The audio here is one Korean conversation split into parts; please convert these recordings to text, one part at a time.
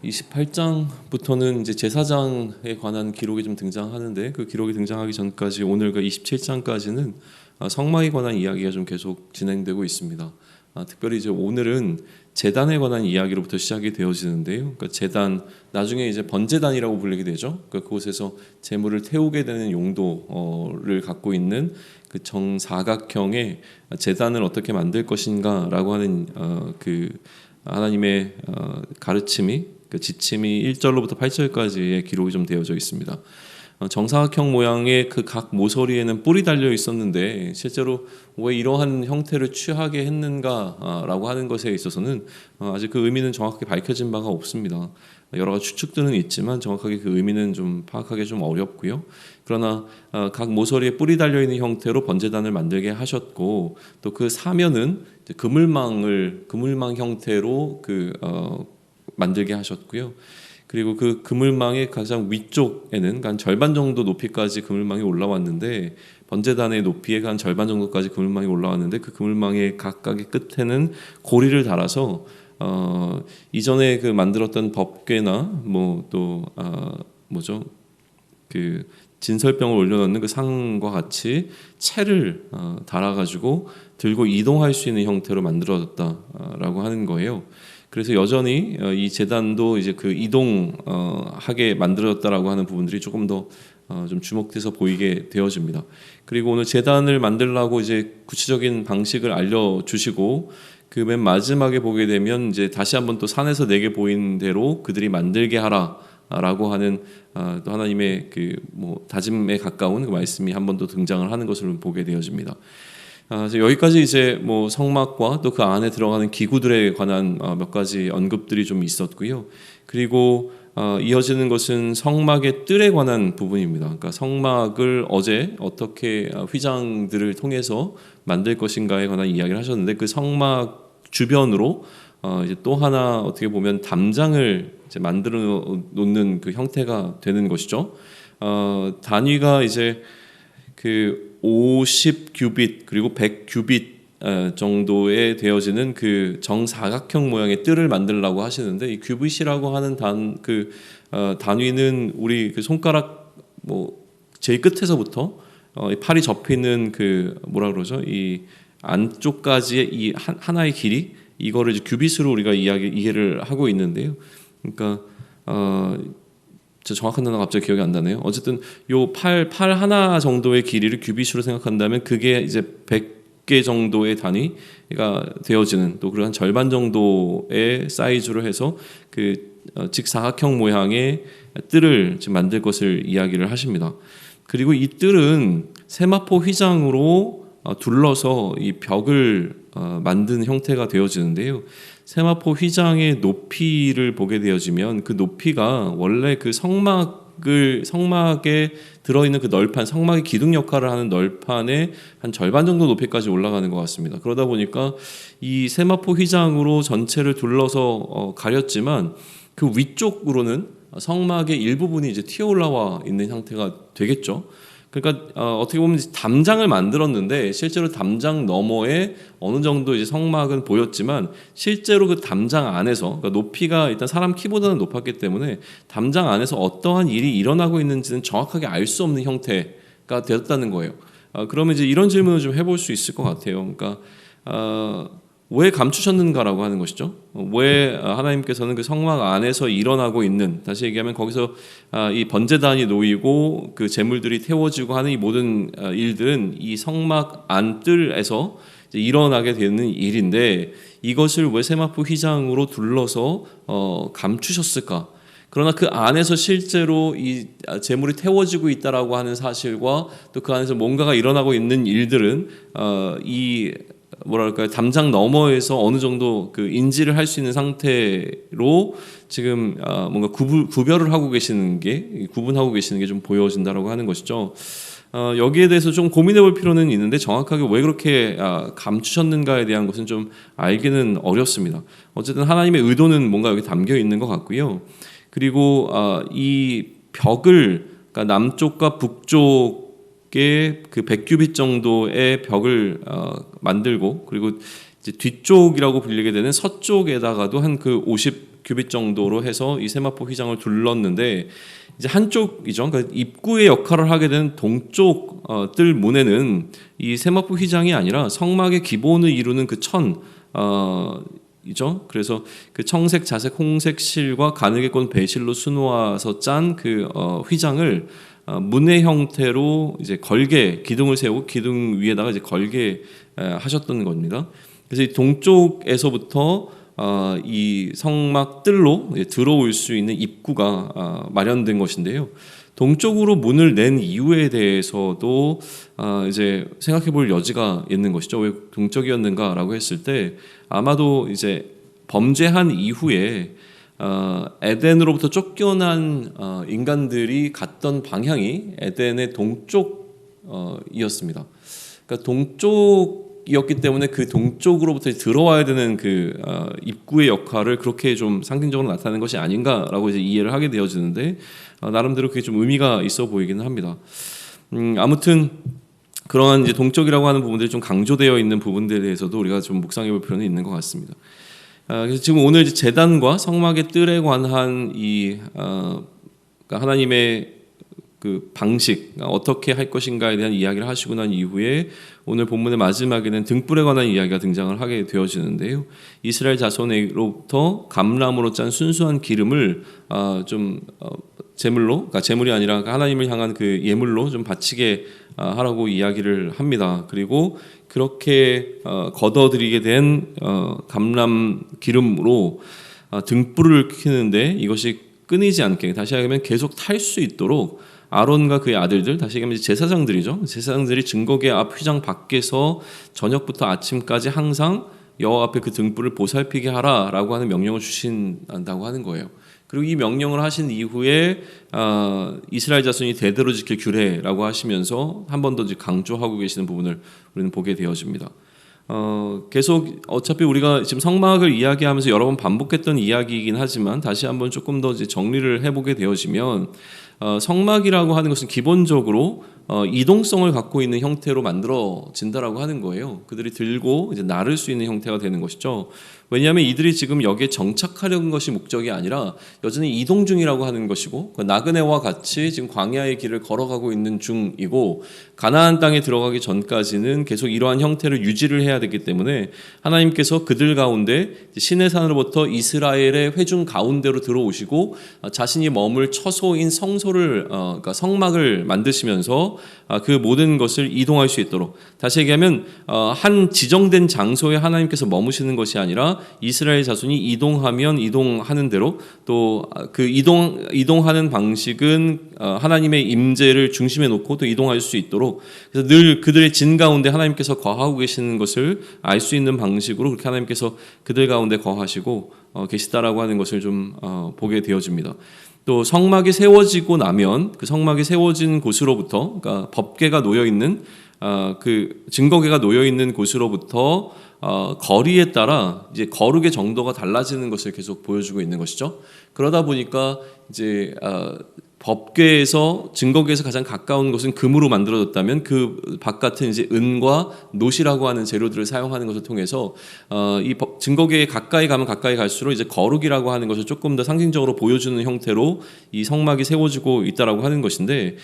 28장부터는 이제 제사장에 관한 기록이 좀 등장하는데, 그 기록이 등장하기 전까지 오늘과 27장까지는 성막에 관한 이야기가 좀 계속 진행되고 있습니다. 특별히 이제 오늘은 제단에 관한 이야기로부터 시작이 되어지는데요. 그러니까 제단, 나중에 이제 번제단이라고 불리게 되죠. 그러니까 그곳에서 제물을 태우게 되는 용도를 갖고 있는 그 정사각형의 제단을 어떻게 만들 것인가라고 하는 그 하나님의 가르침이, 그 지침이 1절로부터 8절까지의 기록이 좀 되어져 있습니다. 정사각형 모양의 그 각 모서리에는 뿔이 달려 있었는데, 실제로 왜 이러한 형태를 취하게 했는가라고 하는 것에 있어서는 아직 그 의미는 정확하게 밝혀진 바가 없습니다. 여러 가지 추측들은 있지만 정확하게 그 의미는 좀 파악하기 좀 어렵고요. 그러나 각 모서리에 뿔이 달려 있는 형태로 번제단을 만들게 하셨고, 또 그 사면은 그물망 형태로 만들게 하셨고요. 그리고 그 그물망의 가장 위쪽에는 한 절반 정도 높이까지 그물망이 올라왔는데, 번제단의 높이의 한 절반 정도까지 그물망이 올라왔는데, 그 그물망의 각각의 끝에는 고리를 달아서 이전에 그 만들었던 법궤나 그 진설병을 올려놓는 그 상과 같이 채를 달아가지고 들고 이동할 수 있는 형태로 만들어졌다라고 하는 거예요. 그래서 여전히 이 제단도 이제 그 이동하게 만들어졌다라고 하는 부분들이 조금 더 좀 주목돼서 보이게 되어집니다. 그리고 오늘 제단을 만들라고 이제 구체적인 방식을 알려주시고, 그 맨 마지막에 보게 되면 이제 다시 한번 또 산에서 내게 보인 대로 그들이 만들게 하라라고 하는 또 하나님의 다짐에 가까운 그 말씀이 한 번 더 등장을 하는 것을 보게 되어집니다. 여기까지 이제 성막과 또 그 안에 들어가는 기구들에 관한 몇 가지 언급들이 좀 있었고요. 그리고 이어지는 것은 성막의 뜰에 관한 부분입니다. 그러니까 성막을 어제 어떻게 휘장들을 통해서 만들 것인가에 관한 이야기를 하셨는데, 그 성막 주변으로 이제 또 하나 어떻게 보면 담장을 이제 만들어 놓는 그 형태가 되는 것이죠. 단위가 이제 그 50 규빗 그리고 100 규빗 정도에 되어지는 그 정사각형 모양의 뜰을 만들려고 하시는데, 이 규빗이라고 하는 단위는 우리 그 손가락 제일 끝에서부터 팔이 접히는 이 안쪽까지의 이 하나의 길이, 이거를 이제 규빗으로 우리가 이해를 하고 있는데요. 그러니까 정확한 단어가 갑자기 기억이 안 나네요. 어쨌든 요 팔 하나 정도의 길이를 규빗으로 생각한다면 그게 이제 100개 정도의 단위가 되어지는, 또 그런 절반 정도의 사이즈로 해서 그 직사각형 모양의 뜰을 지금 만들 것을 이야기를 하십니다. 그리고 이 뜰은 세마포 휘장으로 둘러서 이 벽을 만든 형태가 되어지는데요. 세마포 휘장의 높이를 보게 되어지면 그 높이가 원래 그 성막에 들어있는 그 널판, 성막의 기둥 역할을 하는 널판의 한 절반 정도 높이까지 올라가는 것 같습니다. 그러다 보니까 이 세마포 휘장으로 전체를 둘러서 가렸지만, 그 위쪽으로는 성막의 일부분이 이제 튀어 올라와 있는 형태가 되겠죠. 그러니까 어떻게 보면 담장을 만들었는데, 실제로 담장 너머에 어느 정도 이제 성막은 보였지만, 실제로 그 담장 안에서, 그러니까 높이가 일단 사람 키보다는 높았기 때문에 담장 안에서 어떠한 일이 일어나고 있는지는 정확하게 알 수 없는 형태가 되었다는 거예요. 그러면 이제 이런 질문을 좀 해볼 수 있을 것 같아요. 그러니까 왜 감추셨는가라고 하는 것이죠. 왜 하나님께서는 그 성막 안에서 일어나고 있는, 다시 얘기하면 거기서 이 번제단이 놓이고 그 제물들이 태워지고 하는 이 모든 일들은 이 성막 안뜰에서 일어나게 되는 일인데, 이것을 왜 세마포 휘장으로 둘러서 감추셨을까? 그러나 그 안에서 실제로 이 제물이 태워지고 있다라고 하는 사실과 또 그 안에서 뭔가가 일어나고 있는 일들은 담장 너머에서 어느 정도 그 인지를 할 수 있는 상태로 지금 뭔가 구분하고 계시는 게 좀 보여진다라고 하는 것이죠. 여기에 대해서 좀 고민해 볼 필요는 있는데, 정확하게 왜 그렇게 감추셨는가에 대한 것은 좀 알기는 어렵습니다. 어쨌든 하나님의 의도는 뭔가 여기 담겨 있는 것 같고요. 그리고 이 벽을, 그러니까 남쪽과 북쪽에 그 100규빗 정도의 벽을 만들고, 그리고 이제 뒤쪽이라고 불리게 되는 서쪽에다가도 한 그 50 규빗 정도로 해서 이 세마포 휘장을 둘렀는데 이제 한쪽이죠. 그러니까 입구의 역할을 하게 된 동쪽 뜰 문에는 이 세마포 휘장이 아니라 성막의 기본을 이루는 그 이죠. 그래서 그 청색, 자색, 홍색 실과 가늘게 꼰 배실로 수놓아서 짠 그 휘장을 문의 형태로 이제 걸게 기둥을 세우고 기둥 위에다가 이제 걸게 하셨던 겁니다. 그래서 이 동쪽에서부터 이 성막 뜰로 들어올 수 있는 입구가 마련된 것인데요. 동쪽으로 문을 낸 이유에 대해서도 이제 생각해볼 여지가 있는 것이죠. 왜 동쪽이었는가라고 했을 때 아마도 이제 범죄한 이후에 에덴으로부터 쫓겨난 인간들이 갔던 방향이 에덴의 동쪽이었습니다. 그러니까 동쪽이었기 때문에 그 동쪽으로부터 들어와야 되는 그 입구의 역할을 그렇게 좀 상징적으로 나타내는 것이 아닌가라고 이제 이해를 하게 되어지는데 나름대로 그게 좀 의미가 있어 보이기는 합니다. 아무튼 그러한 이제 동쪽이라고 하는 부분들이 좀 강조되어 있는 부분들에 대해서도 우리가 좀 묵상해볼 필요는 있는 것 같습니다. 그래서 지금 오늘 이제 제단과 성막의 뜰에 관한 이 그러니까 하나님의 그 방식 어떻게 할 것인가에 대한 이야기를 하시고 난 이후에 오늘 본문의 마지막에는 등불에 관한 이야기가 등장을 하게 되어지는데요. 이스라엘 자손으로부터 감람으로 짠 순수한 기름을 좀 제물로, 그러니까 제물이 아니라 하나님을 향한 그 예물로 좀 바치게 하라고 이야기를 합니다. 그리고 그렇게 걷어들이게 된 감람 기름으로 등불을 켜는데 이것이 끊이지 않게 다시 얘기하면 계속 탈 수 있도록 아론과 그의 아들들, 다시 얘기하면 제사장들이죠. 제사장들이 증거궤 앞 휘장 밖에서 저녁부터 아침까지 항상 여호와 앞에 그 등불을 보살피게 하라라고 하는 명령을 주신다고 하는 거예요. 그리고 이 명령을 하신 이후에 이스라엘 자손이 대대로 지킬 규례라고 하시면서 한 번 더 강조하고 계시는 부분을 우리는 보게 되어집니다. 계속 어차피 우리가 지금 성막을 이야기하면서 여러 번 반복했던 이야기이긴 하지만 다시 한번 조금 더 이제 정리를 해보게 되어지면 성막이라고 하는 것은 기본적으로 이동성을 갖고 있는 형태로 만들어진다라고 하는 거예요. 그들이 들고 이제 나를 수 있는 형태가 되는 것이죠. 왜냐하면 이들이 지금 여기에 정착하려는 것이 목적이 아니라 여전히 이동 중이라고 하는 것이고 나그네와 같이 지금 광야의 길을 걸어가고 있는 중이고 가나안 땅에 들어가기 전까지는 계속 이러한 형태를 유지를 해야 되기 때문에 하나님께서 그들 가운데 시내산으로부터 이스라엘의 회중 가운데로 들어오시고 자신이 머물 처소인 성소를 그러니까 성막을 만드시면서 그 모든 것을 이동할 수 있도록 다시 얘기하면 한 지정된 장소에 하나님께서 머무시는 것이 아니라 이스라엘 자손이 이동하면 이동하는 대로 또 그 이동하는 방식은 하나님의 임재를 중심에 놓고 또 이동할 수 있도록 그래서 늘 그들의 진 가운데 하나님께서 거하고 계시는 것을 알 수 있는 방식으로 그렇게 하나님께서 그들 가운데 거하시고 계시다라고 하는 것을 좀 보게 되어집니다. 또 성막이 세워지고 나면 그 성막이 세워진 곳으로부터 그러니까 법궤가 놓여 있는 그 증거궤가 놓여 있는 곳으로부터 거리에 따라 이제 거룩의 정도가 달라지는 것을 계속 보여주고 있는 것이죠. 그러다 보니까 이제 법궤에서 증거궤에서 가장 가까운 것은 금으로 만들어졌다면 그 바깥은 이제 은과 놋이라고 하는 재료들을 사용하는 것을 통해서 이 증거궤에 가까이 가면 가까이 갈수록 이제 거룩이라고 하는 것을 조금 더 상징적으로 보여주는 형태로 이 성막이 세워지고 있다라고 하는 것인데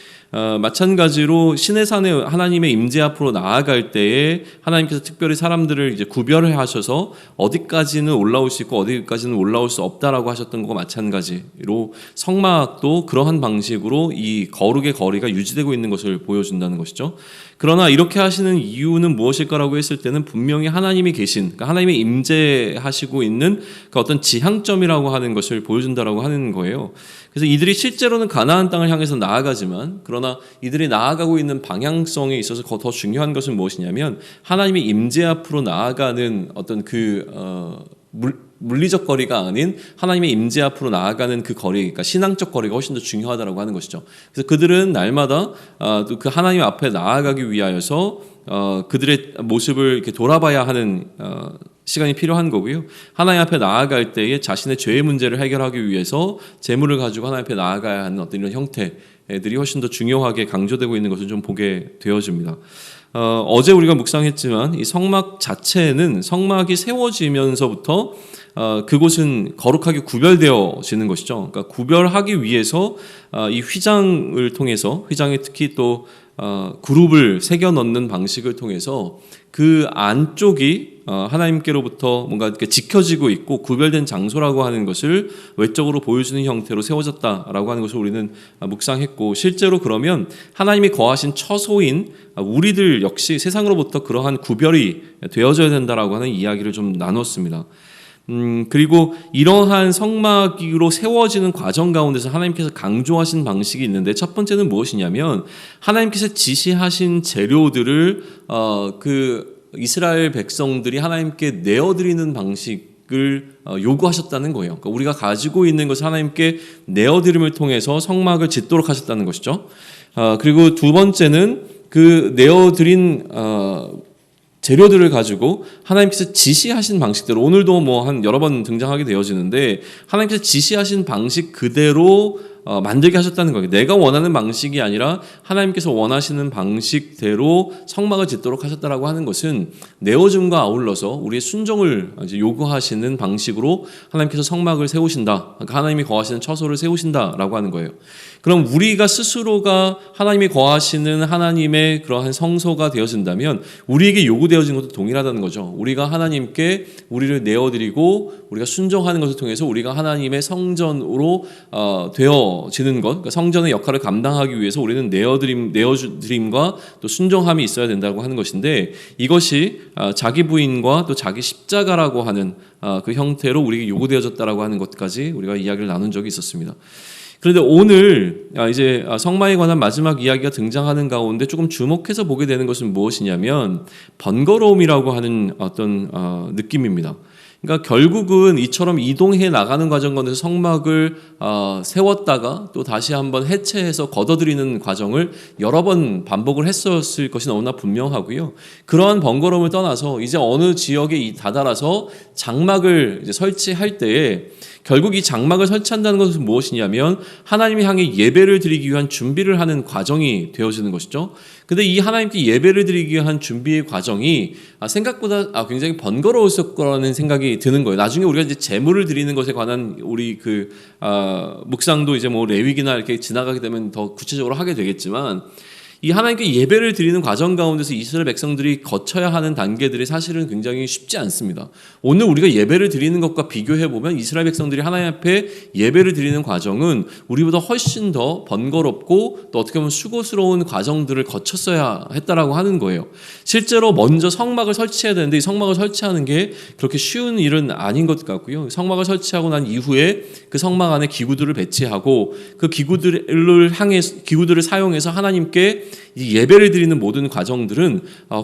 마찬가지로 시내산에 하나님의 임재 앞으로 나아갈 때에 하나님께서 특별히 사람들을 이제 구별을 하셔서 어디까지는 올라올 수 있고 어디까지는 올라올 수 없다라고 하셨던 것과 마찬가지로 성막도 그러한 방식으로 이 거룩의 거리가 유지되고 있는 것을 보여준다는 것이죠. 그러나 이렇게 하시는 이유는 무엇일까라고 했을 때는 분명히 하나님이 계신, 그러니까 하나님이 임재하시고 있는 그 어떤 지향점이라고 하는 것을 보여준다라고 하는 거예요. 그래서 이들이 실제로는 가나안 땅을 향해서 나아가지만 그러나 이들이 나아가고 있는 방향성에 있어서 더 중요한 것은 무엇이냐면 하나님의 임재 앞으로 나아가는 어떤 물리적 거리가 아닌 하나님의 임재 앞으로 나아가는 그 거리, 그러니까 신앙적 거리가 훨씬 더 중요하다라고 하는 것이죠. 그래서 그들은 날마다 또 그 하나님 앞에 나아가기 위하여서 그들의 모습을 이렇게 돌아봐야 하는 시간이 필요한 거고요. 하나님 앞에 나아갈 때에 자신의 죄의 문제를 해결하기 위해서 재물을 가지고 하나님 앞에 나아가야 하는 어떤 이런 형태들이 훨씬 더 중요하게 강조되고 있는 것을 좀 보게 되어집니다. 어제 우리가 묵상했지만 이 성막 자체는 성막이 세워지면서부터 그곳은 거룩하게 구별되어지는 것이죠. 그러니까 구별하기 위해서 이 휘장을 통해서 휘장에 특히 또 그룹을 새겨 넣는 방식을 통해서 그 안쪽이 하나님께로부터 뭔가 이렇게 지켜지고 있고 구별된 장소라고 하는 것을 외적으로 보여주는 형태로 세워졌다라고 하는 것을 우리는 묵상했고, 실제로 그러면 하나님이 거하신 처소인 우리들 역시 세상으로부터 그러한 구별이 되어져야 된다라고 하는 이야기를 좀 나눴습니다. 그리고 이러한 성막으로 세워지는 과정 가운데서 하나님께서 강조하신 방식이 있는데, 첫 번째는 무엇이냐면 하나님께서 지시하신 재료들을 그 이스라엘 백성들이 하나님께 내어드리는 방식을 요구하셨다는 거예요. 그러니까 우리가 가지고 있는 것을 하나님께 내어드림을 통해서 성막을 짓도록 하셨다는 것이죠. 그리고 두 번째는 그 내어드린 재료들을 가지고 하나님께서 지시하신 방식대로, 오늘도 뭐 한 여러 번 등장하게 되어지는데 하나님께서 지시하신 방식 그대로 만들게 하셨다는 거예요. 내가 원하는 방식이 아니라 하나님께서 원하시는 방식대로 성막을 짓도록 하셨다라고 하는 것은 내어줌과 아울러서 우리의 순종을 요구하시는 방식으로 하나님께서 성막을 세우신다, 그러니까 하나님이 거하시는 처소를 세우신다라고 하는 거예요. 그럼 우리가 스스로가 하나님이 거하시는 하나님의 그러한 성소가 되어진다면 우리에게 요구되어진 것도 동일하다는 거죠. 우리가 하나님께 우리를 내어드리고 우리가 순종하는 것을 통해서 우리가 하나님의 성전으로 되어지는 것, 그러니까 성전의 역할을 감당하기 위해서 우리는 내어드림과 또 순종함이 있어야 된다고 하는 것인데, 이것이 자기 부인과 또 자기 십자가라고 하는 그 형태로 우리에게 요구되어졌다라고 하는 것까지 우리가 이야기를 나눈 적이 있었습니다. 그런데 오늘 이제 성막에 관한 마지막 이야기가 등장하는 가운데 조금 주목해서 보게 되는 것은 무엇이냐면 번거로움이라고 하는 어떤 느낌입니다. 그러니까 결국은 이처럼 이동해 나가는 과정 가운데서 성막을 세웠다가 또 다시 한번 해체해서 걷어들이는 과정을 여러 번 반복을 했었을 것이 너무나 분명하고요. 그러한 번거로움을 떠나서 이제 어느 지역에 다다라서 장막을 이제 설치할 때에 결국 이 장막을 설치한다는 것은 무엇이냐면 하나님을 향해 예배를 드리기 위한 준비를 하는 과정이 되어지는 것이죠. 근데 이 하나님께 예배를 드리기 위한 준비의 과정이 생각보다 굉장히 번거로웠을 거라는 생각이 드는 거예요. 나중에 우리가 이제 제물을 드리는 것에 관한 우리 묵상도 이제 뭐 레위기나 이렇게 지나가게 되면 더 구체적으로 하게 되겠지만, 이 하나님께 예배를 드리는 과정 가운데서 이스라엘 백성들이 거쳐야 하는 단계들이 사실은 굉장히 쉽지 않습니다. 오늘 우리가 예배를 드리는 것과 비교해보면 이스라엘 백성들이 하나님 앞에 예배를 드리는 과정은 우리보다 훨씬 더 번거롭고 또 어떻게 보면 수고스러운 과정들을 거쳤어야 했다라고 하는 거예요. 실제로 먼저 성막을 설치해야 되는데 이 성막을 설치하는 게 그렇게 쉬운 일은 아닌 것 같고요. 성막을 설치하고 난 이후에 그 성막 안에 기구들을 배치하고 그 기구들을 사용해서 하나님께 이 예배를 드리는 모든 과정들은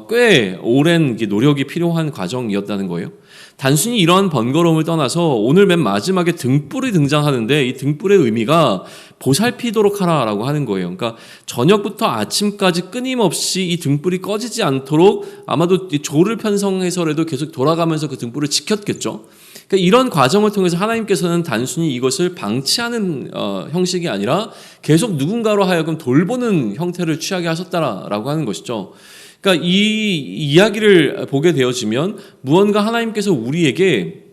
꽤 오랜 노력이 필요한 과정이었다는 거예요. 단순히 이러한 번거로움을 떠나서 오늘 맨 마지막에 등불이 등장하는데 이 등불의 의미가 보살피도록 하라라고 하는 거예요. 그러니까 저녁부터 아침까지 끊임없이 이 등불이 꺼지지 않도록 아마도 조를 편성해서라도 계속 돌아가면서 그 등불을 지켰겠죠. 그러니까 이런 과정을 통해서 하나님께서는 단순히 이것을 방치하는 형식이 아니라 계속 누군가로 하여금 돌보는 형태를 취하게 하셨다라고 하는 것이죠. 그러니까 이 이야기를 보게 되어지면 무언가 하나님께서 우리에게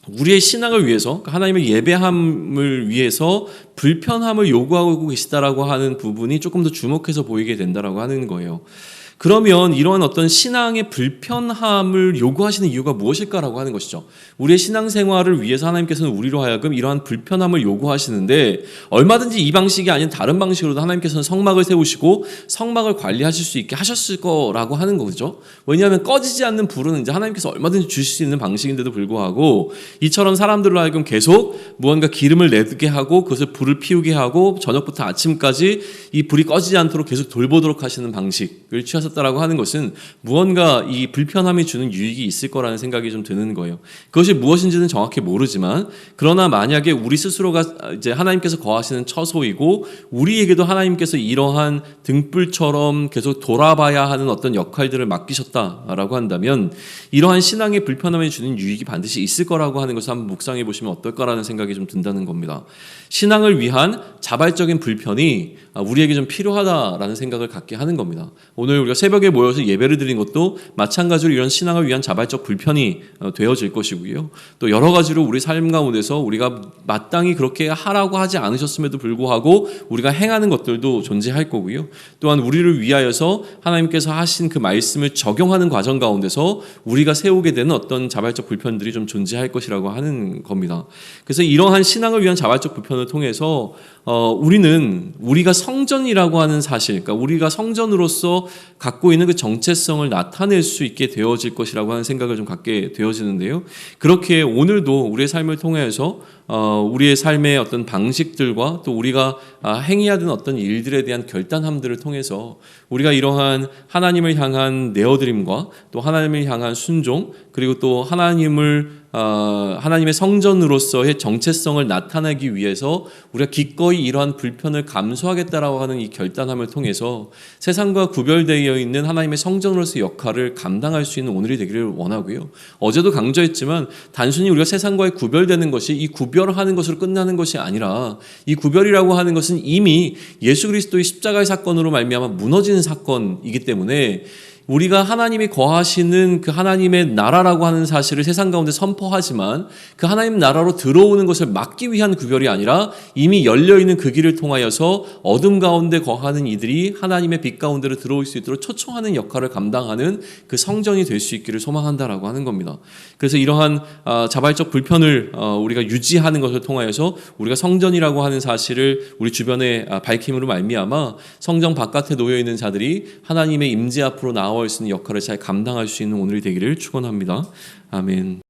우리의 신앙을 위해서, 하나님의 예배함을 위해서 불편함을 요구하고 계시다라고 하는 부분이 조금 더 주목해서 보이게 된다라고 하는 거예요. 그러면 이러한 어떤 신앙의 불편함을 요구하시는 이유가 무엇일까라고 하는 것이죠. 우리의 신앙생활을 위해서 하나님께서는 우리로 하여금 이러한 불편함을 요구하시는데 얼마든지 이 방식이 아닌 다른 방식으로도 하나님께서는 성막을 세우시고 성막을 관리하실 수 있게 하셨을 거라고 하는 거죠. 왜냐하면 꺼지지 않는 불은 이제 하나님께서 얼마든지 주실 수 있는 방식인데도 불구하고 이처럼 사람들로 하여금 계속 무언가 기름을 내게 하고 그것을 불을 피우게 하고 저녁부터 아침까지 이 불이 꺼지지 않도록 계속 돌보도록 하시는 방식을 취하셨다라고 하는 것은 무언가 이 불편함이 주는 유익이 있을 거라는 생각이 좀 드는 거예요. 그것이 무엇인지는 정확히 모르지만 그러나 만약에 우리 스스로가 이제 하나님께서 거하시는 처소이고 우리에게도 하나님께서 이러한 등불처럼 계속 돌아봐야 하는 어떤 역할들을 맡기셨다라고 한다면 이러한 신앙의 불편함이 주는 유익이 반드시 있을 거라고 하는 것을 한번 묵상해 보시면 어떨까라는 생각이 좀 든다는 겁니다. 신앙을 위한 자발적인 불편이 우리에게 좀 필요하다라는 생각을 갖게 하는 겁니다. 오늘 우리가 새벽에 모여서 예배를 드린 것도 마찬가지로 이런 신앙을 위한 자발적 불편이 되어질 것이고요. 또 여러 가지로 우리 삶 가운데서 우리가 마땅히 그렇게 하라고 하지 않으셨음에도 불구하고 우리가 행하는 것들도 존재할 거고요. 또한 우리를 위하여서 하나님께서 하신 그 말씀을 적용하는 과정 가운데서 우리가 세우게 되는 어떤 자발적 불편들이 좀 존재할 것이라고 하는 겁니다. 그래서 이러한 신앙을 위한 자발적 불편을 통해서 우리가 성전이라고 하는 사실, 그러니까 우리가 성전으로서 갖고 있는 그 정체성을 나타낼 수 있게 되어질 것이라고 하는 생각을 좀 갖게 되어지는데요. 그렇게 오늘도 우리의 삶을 통해서 우리의 삶의 어떤 방식들과 또 우리가 행해야 되는 어떤 일들에 대한 결단함들을 통해서 우리가 이러한 하나님을 향한 내어드림과 또 하나님을 향한 순종, 그리고 또 하나님의 성전으로서의 정체성을 나타내기 위해서 우리가 기꺼이 이러한 불편을 감수하겠다라고 하는 이 결단함을 통해서 세상과 구별되어 있는 하나님의 성전으로서의 역할을 감당할 수 있는 오늘이 되기를 원하고요. 어제도 강조했지만 단순히 우리가 세상과의 구별되는 것이 이 구별하는 것으로 끝나는 것이 아니라 이 구별이라고 하는 것은 이미 예수 그리스도의 십자가의 사건으로 말미암아 무너지는 사건이기 때문에 우리가 하나님이 거하시는 그 하나님의 나라라고 하는 사실을 세상 가운데 선포하지만 그 하나님 나라로 들어오는 것을 막기 위한 구별이 아니라 이미 열려있는 그 길을 통하여서 어둠 가운데 거하는 이들이 하나님의 빛 가운데로 들어올 수 있도록 초청하는 역할을 감당하는 그 성전이 될 수 있기를 소망한다라고 하는 겁니다. 그래서 이러한 자발적 불편을 우리가 유지하는 것을 통하여서 우리가 성전이라고 하는 사실을 우리 주변에 밝힘으로 말미암아 성전 바깥에 놓여있는 자들이 하나님의 임재 앞으로 나올 수 있는 역할을 잘 감당할 수 있는 오늘이 되기를 축원합니다. 아멘.